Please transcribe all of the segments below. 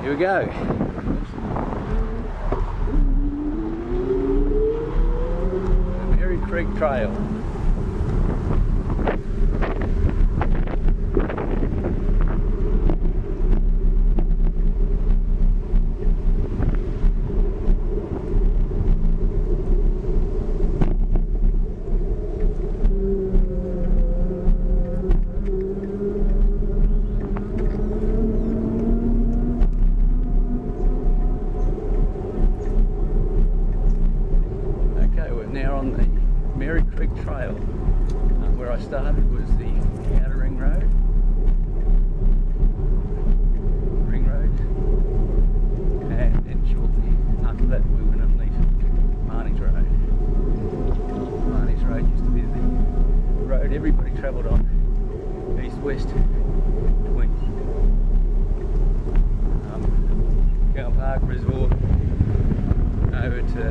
Here we go. The Merri Creek Trail. Merri Creek Trail. Where I started was the outer ring road. And then shortly after that we went underneath Marnie's Road. Marnie's Road used to be the road everybody travelled on, east-west between Cowan Park Reservoir over to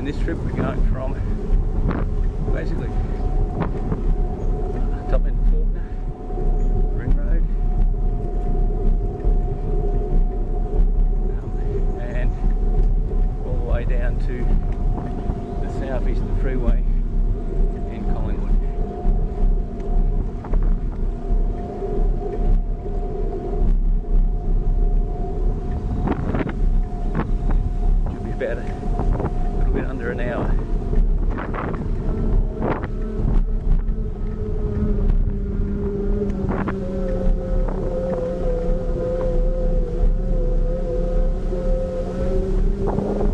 this trip we're going from basically top end of Faulkner, Ring Road, and all the way down to the southeastern freeway in Collingwood. Should be about under an hour.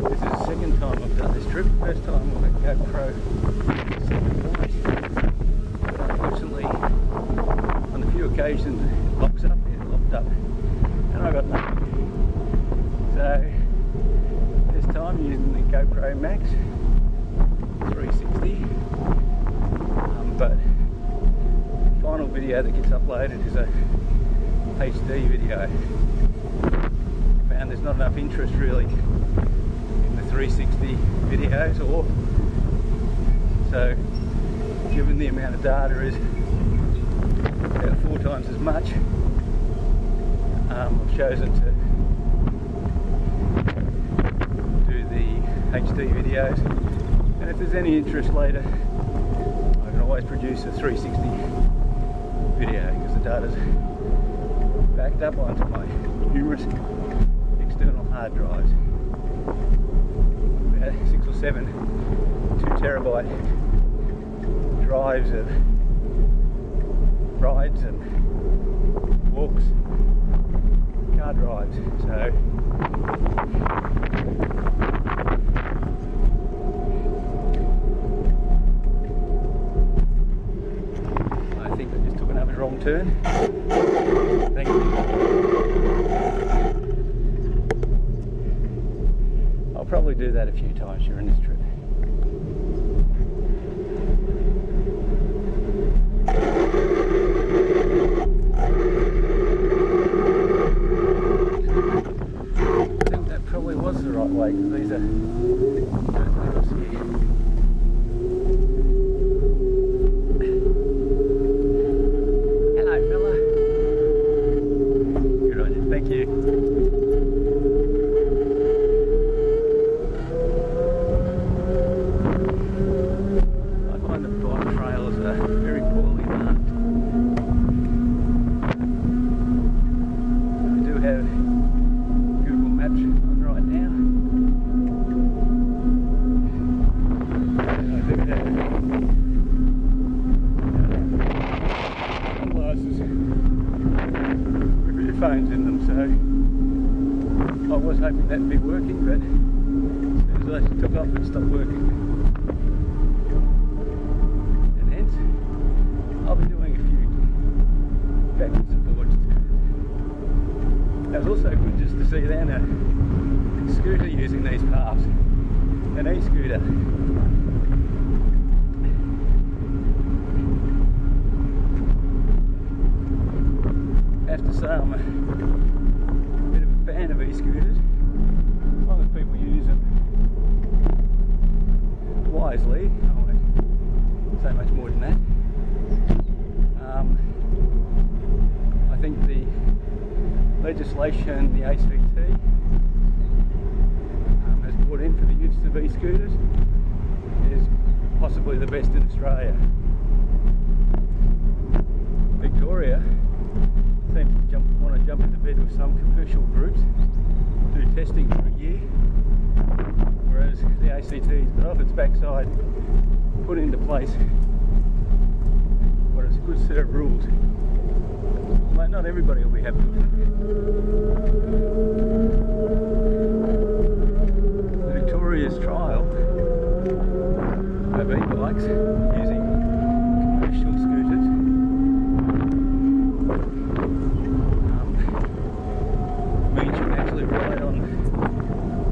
This is the second time I've done this trip. First time with a GoPro 7 twice. But unfortunately, on the few occasions it locks up, and I got nothing. So this time using the GoPro Max 360, but the final video that gets uploaded is a HD video. I found there's not enough interest really in the 360 videos, or so given the amount of data is about 4 times as much, I've chosen to HD videos, and if there's any interest later I can always produce a 360 video because the data's backed up onto my numerous external hard drives. About 6 or 7 2-terabyte drives of rides and walks, car drives. So wrong turn. Thank you. I'll probably do that a few times during this trip. I think that probably was the right way because these are hills here. Thank you. I find the bike trails are very poorly marked. I do have Google Maps on right now. And I do have sunglasses with earphones in them, so I was hoping that'd be working, but as soon as I took off it stopped working. And hence, I'll be doing a few backwards and forwards. That was also good just to see then a scooter using these paths, an e-scooter. I have to say I'm a bit of a fan of e-scooters. As long as legislation the ACT has brought in for the use of e-scooters is possibly the best in Australia. Victoria seems to want to jump into bed with some commercial groups, do testing for a year, whereas the ACT's got off its backside, put into place what is a good set of rules. Well, not everybody will be happy with it. Victoria's trial of e-bikes using commercial scooters means you can actually ride on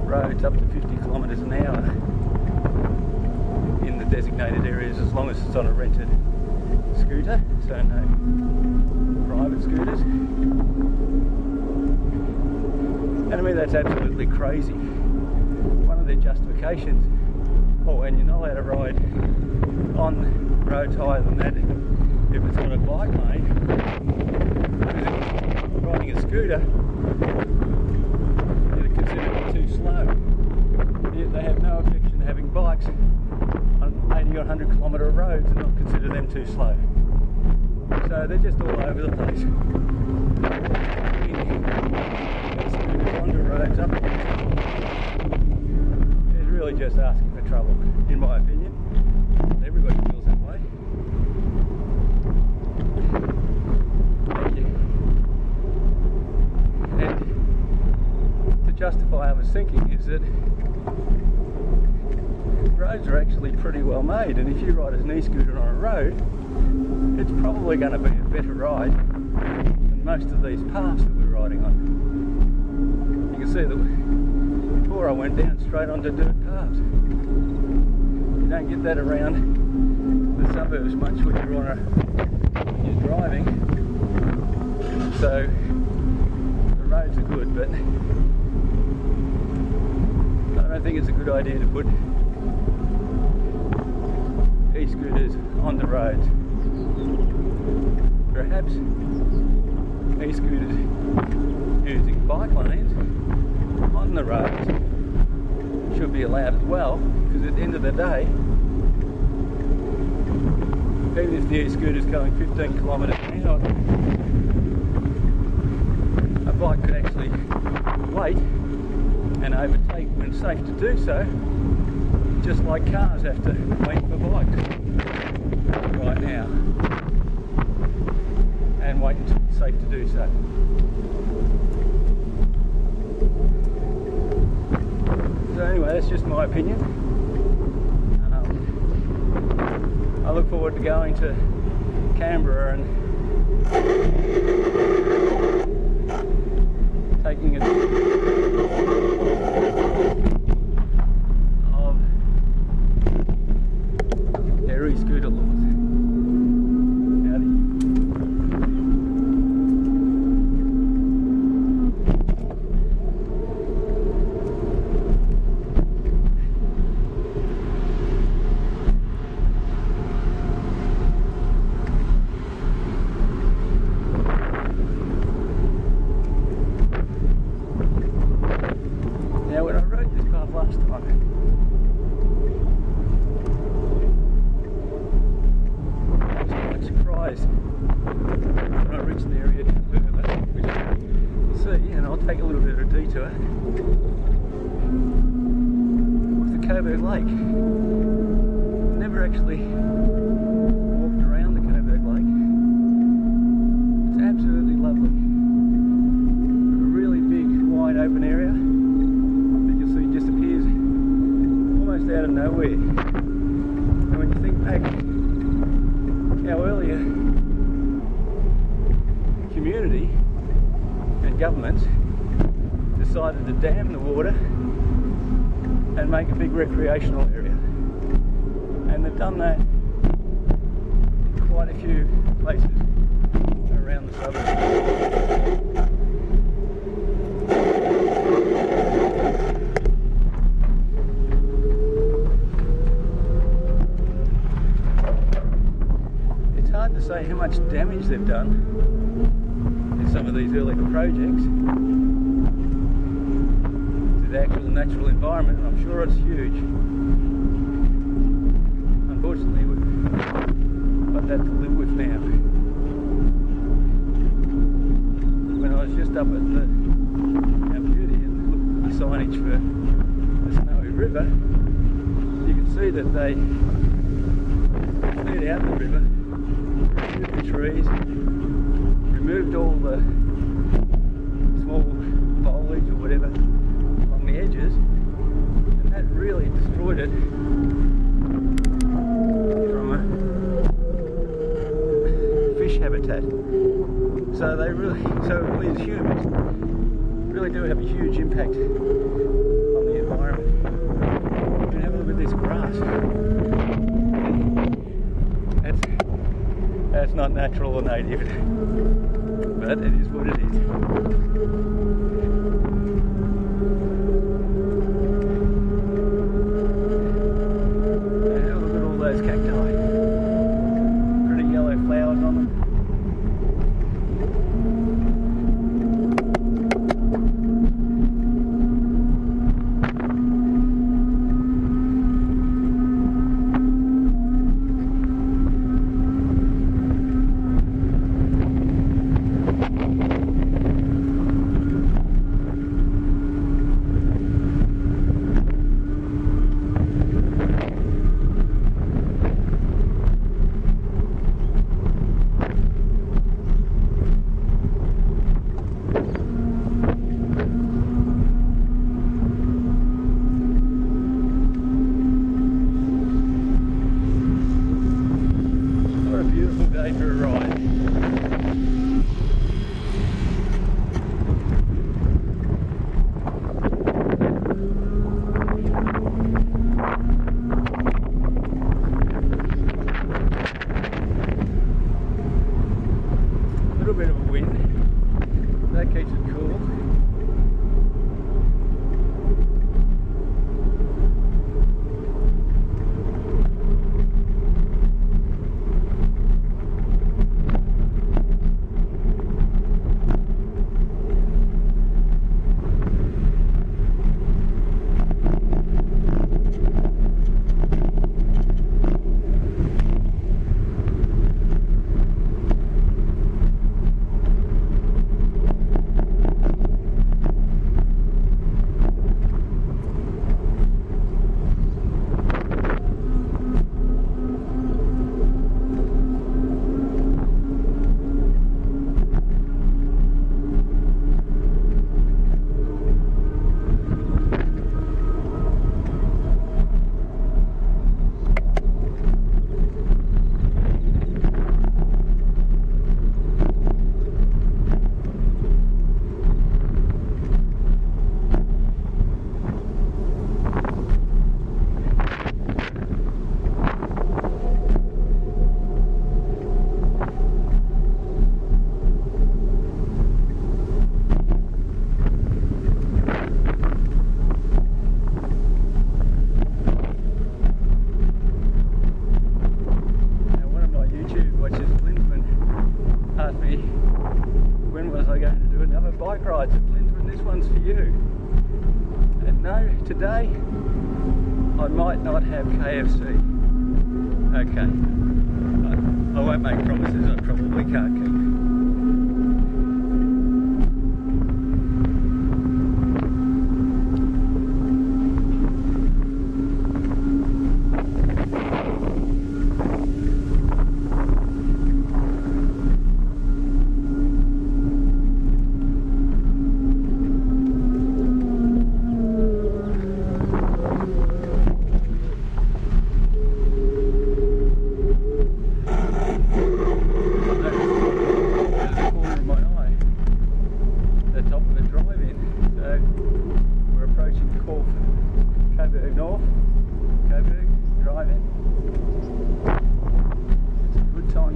roads up to 50 kilometres an hour in the designated areas as long as it's on a rented scooter, so no private scooters. And I mean, that's absolutely crazy. One of their justifications, and you're not allowed to ride on roads higher than that if it's on a bike lane, because if you're riding a scooter, you're considered too slow. Yet they have no objection to having bikes on 80 or 100 kilometre roads and not consider them too slow. So they're just all over the place. Scooters onto roads up is really just asking for trouble, in my opinion. Everybody feels that way. And to justify I was thinking is that roads are actually pretty well made, and if you ride an e-scooter on a road, it's probably going to be a better ride than most of these paths that we're riding on. You can see that before I went down straight onto dirt paths. You don't get that around the suburbs much when you're driving. So the roads are good, but I don't think it's a good idea to put e-scooters on the roads. Perhaps e-scooters using bike lanes on the roads should be allowed as well, because at the end of the day, even if the e-scooter is going 15 kilometres an hour, a bike could actually wait and overtake when safe to do so, just like cars have to wait for bikes right now and wait until it's safe to do so. So anyway, that's just my opinion. I look forward to going to Canberra and taking it of their e-scooter laws. Now, when I rode this path last time, I was quite surprised when I reached the area down further, which you'll see, and I'll take a little bit of a detour, with the Coburg Lake. Never actually walked around the Coburg Lake. It's absolutely lovely. A really big, wide open area. Disappears almost out of nowhere. And when you think back how earlier community and governments decided to dam the water and make a big recreational area, and they've done that in quite a few places around the suburbs. Hard to say how much damage they've done in some of these earlier projects, the actual natural environment, and I'm sure it's huge. Unfortunately, we've got that to live with now. When I was just up at the Beauty and looked at the signage for the Snowy River, you can see that they cleared out the river, removed the trees, removed all the small foliage or whatever along the edges, and that really destroyed it from a fish habitat. So we as humans really do have a huge impact on the environment. And have a look at this grass. That's not natural or native, but it is what it is. And look at all those cacti. Pretty yellow flowers on them. Today, I might not have KFC. Okay. I won't make promises I probably can't keep.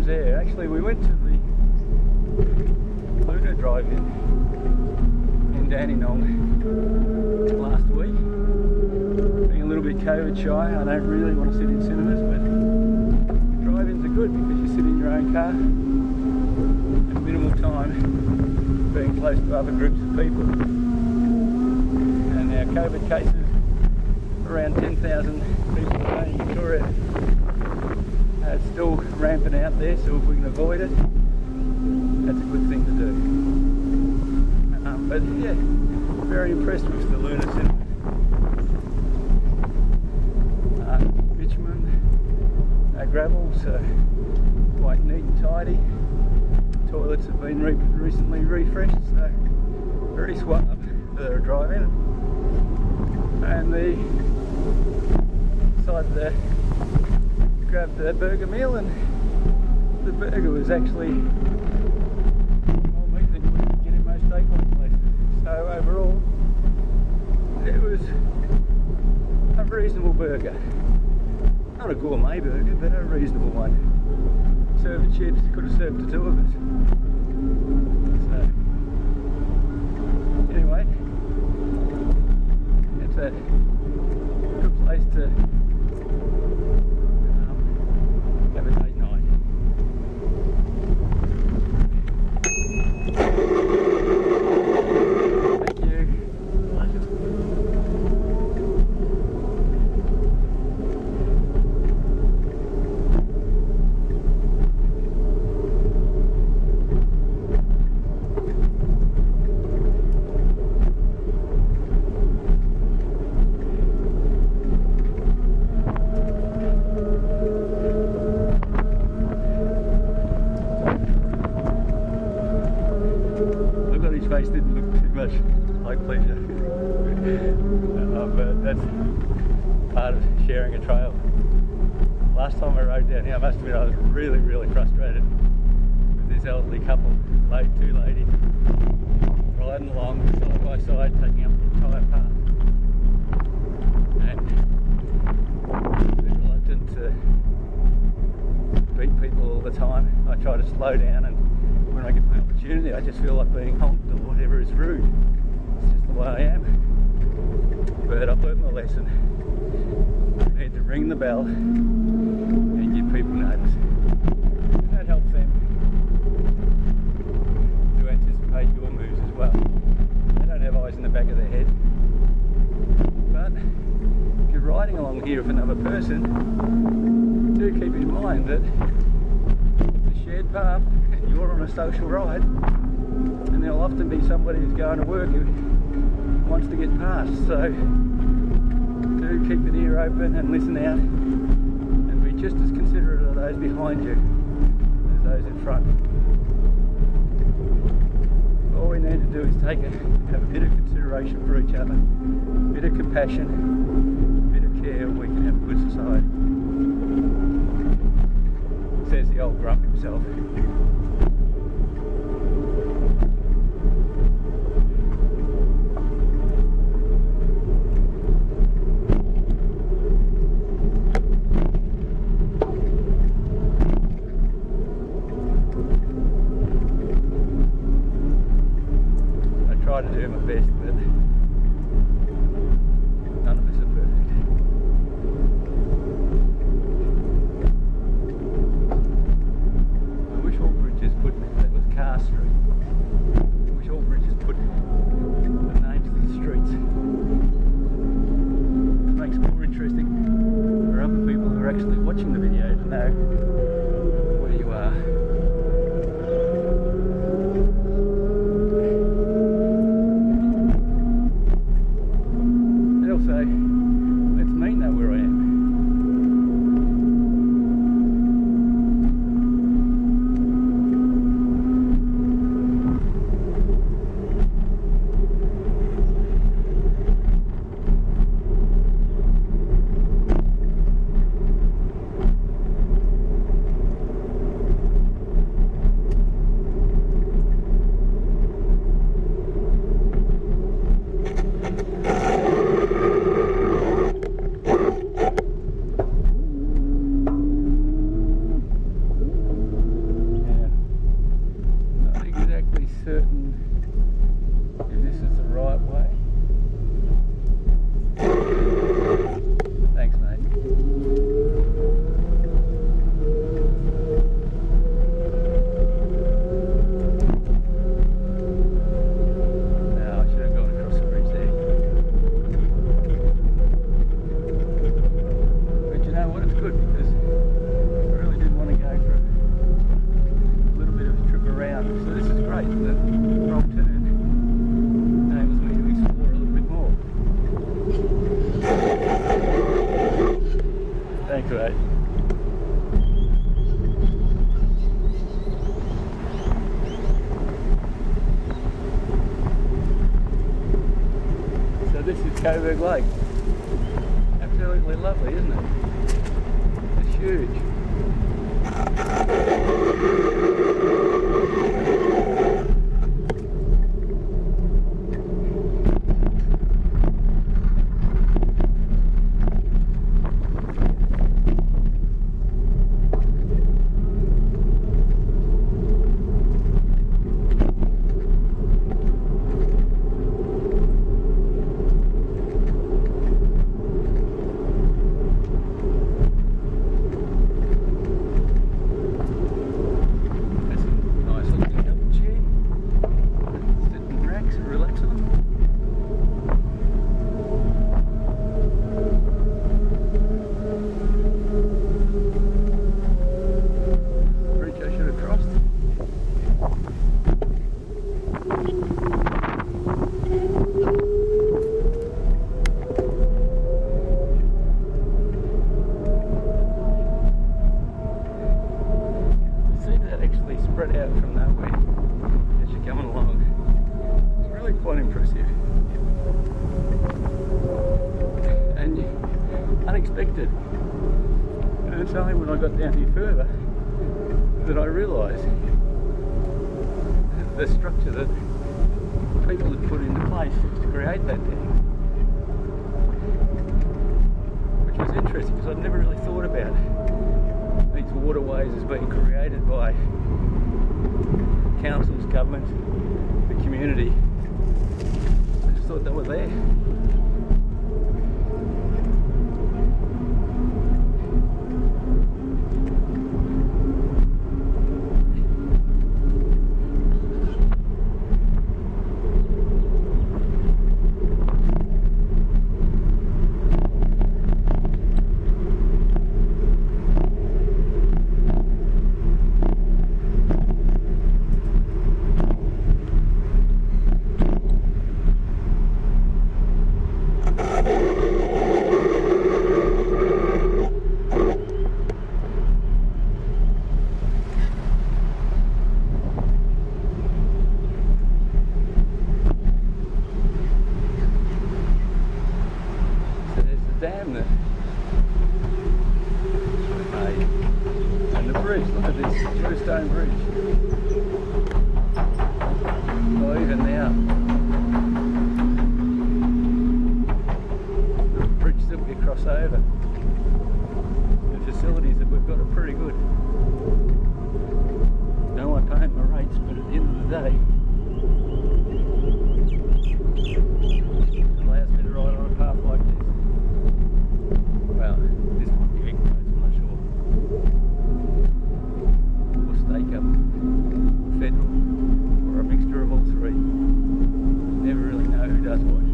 Actually, we went to the Luna drive-in in Dandenong last week. Being a little bit COVID shy, I don't really want to sit in cinemas, but drive-ins are good because you sit in your own car at minimal time, being close to other groups of people. And our COVID cases around 10,000 people a day in Victoria. It's still ramping out there, so if we can avoid it, that's a good thing to do. But yeah, very impressed with the lunar cinema. Bitumen, no gravel, so quite neat and tidy. Toilets have been recently refreshed, so very suave for a drive in. And decided to grab the burger meal, and the burger was actually more meat than you would get in most steakhouse places. So overall, it was a reasonable burger. Not a gourmet burger, but a reasonable one. Served chips, could have served the two of us. So, anyway, it's a good place to have a date night. Thank you. His face didn't look too much like pleasure. But that's part of sharing a trail. Last time I rode down here, I must admit I was really frustrated with this elderly couple, two ladies, riding along side by side, taking up the entire path. And a bit reluctant to beat people all the time. I try to slow down, and when I get my opportunity, I just feel like being honked or whatever is rude. It's just the way I am. But I've learned my lesson. I need to ring the bell and give people notice. And that helps them to anticipate your moves as well. They don't have eyes in the back of their head. But if you're riding along here with another person, do keep in mind that it's a shared path. You're on a social ride, and there'll often be somebody who's going to work who wants to get past, so do keep an ear open and listen out, and be just as considerate of those behind you as those in front. All we need to do is have a bit of consideration for each other, a bit of compassion, a bit of care, and we can have a good society. Says the old grump himself. Try to do my best, but none of us are perfect. I wish all bridges put, that was Car Street, I wish all bridges put the names of the streets. It makes it more interesting for other people who are actually watching the video to know where you are. So lets me know where I am. lake. Absolutely lovely, isn't it? It's huge. Unexpected. And it's only when I got down here further that I realised the structure that people had put into place to create that dam, which was interesting because I'd never really thought about these waterways as being created by councils, government, the community. I just thought they were there. Dam that was made, and the bridge, look at this two-stone bridge. Oh, even now the bridge that we cross over, the facilities that we've got are pretty good. No one paying my rates, but at the end of the day it allows me to ride on a path like this. Well, this might be big roads, I'm not sure. Or stake up, federal, or a mixture of all three. Never really know who does what.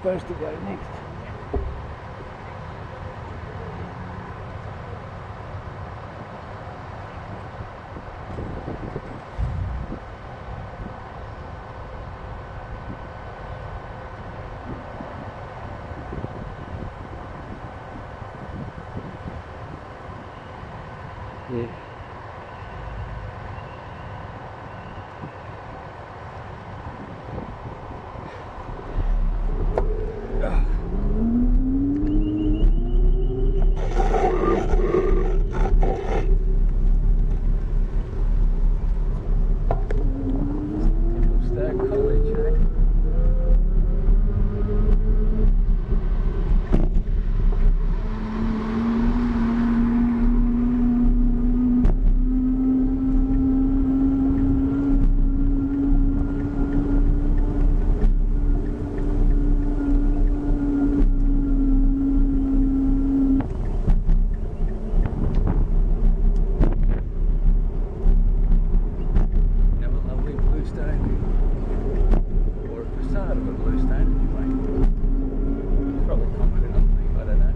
Supposed to go next. Yeah. part of a bluestone anyway. It's probably concrete underneath, I don't know.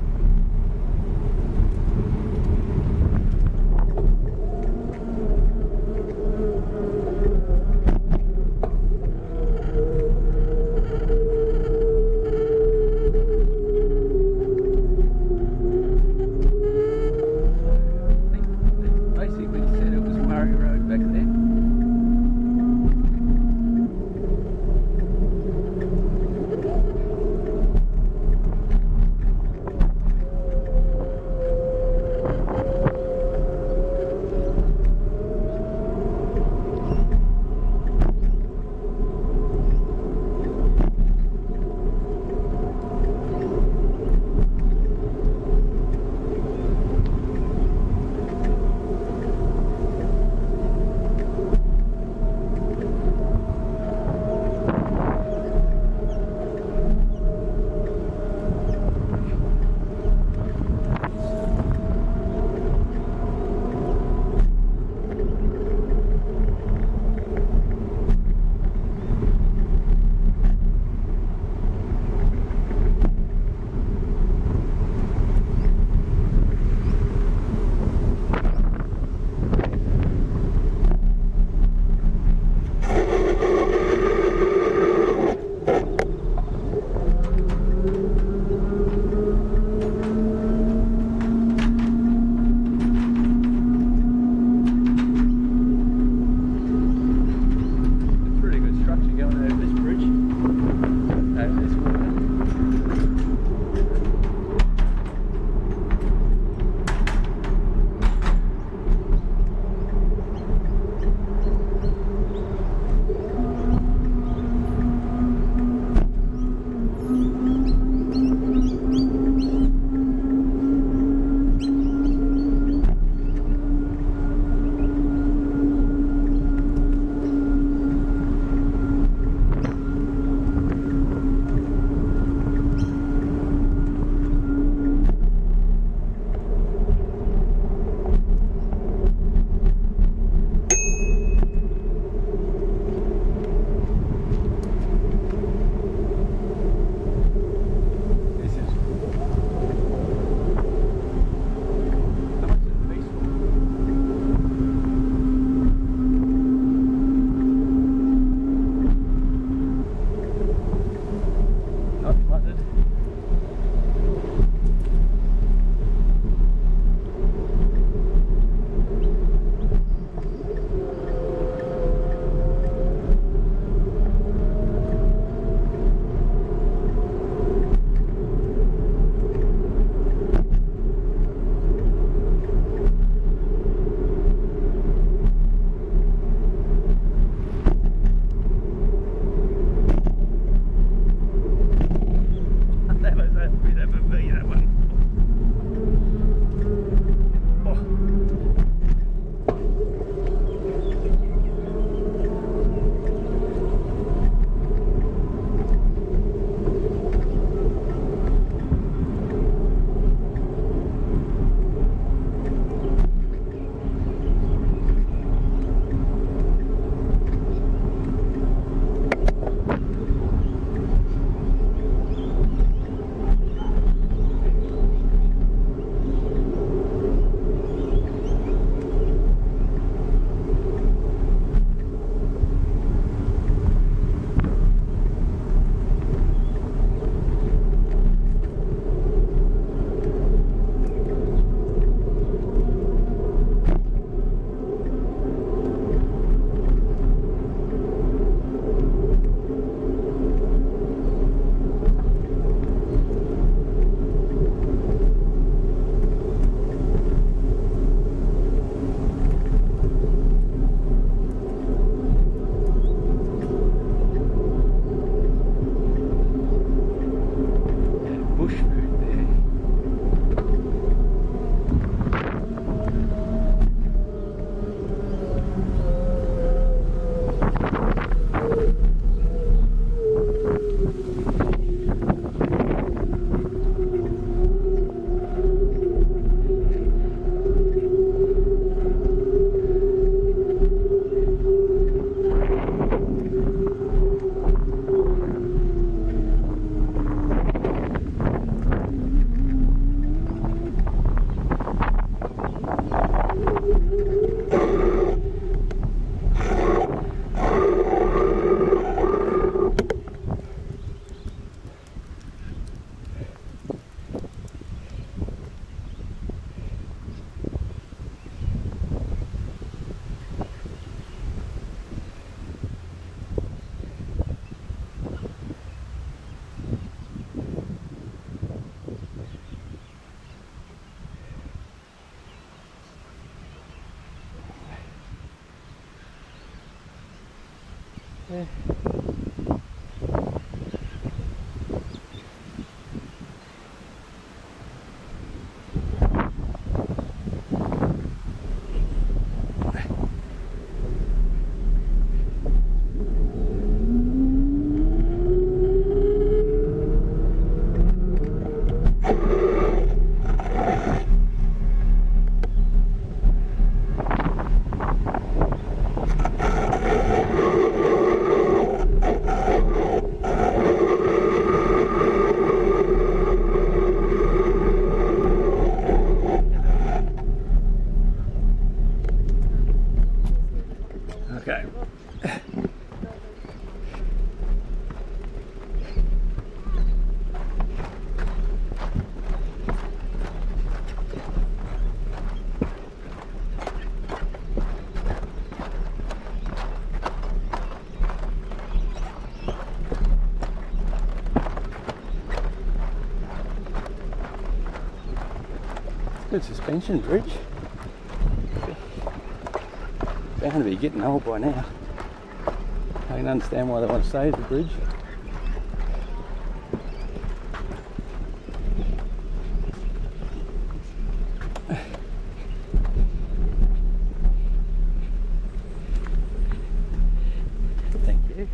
Basically said it was Merri Road back then. Yeah. Okay. Good suspension bridge. Bound to be getting old by now. I can understand why they want to save the bridge. Thank you.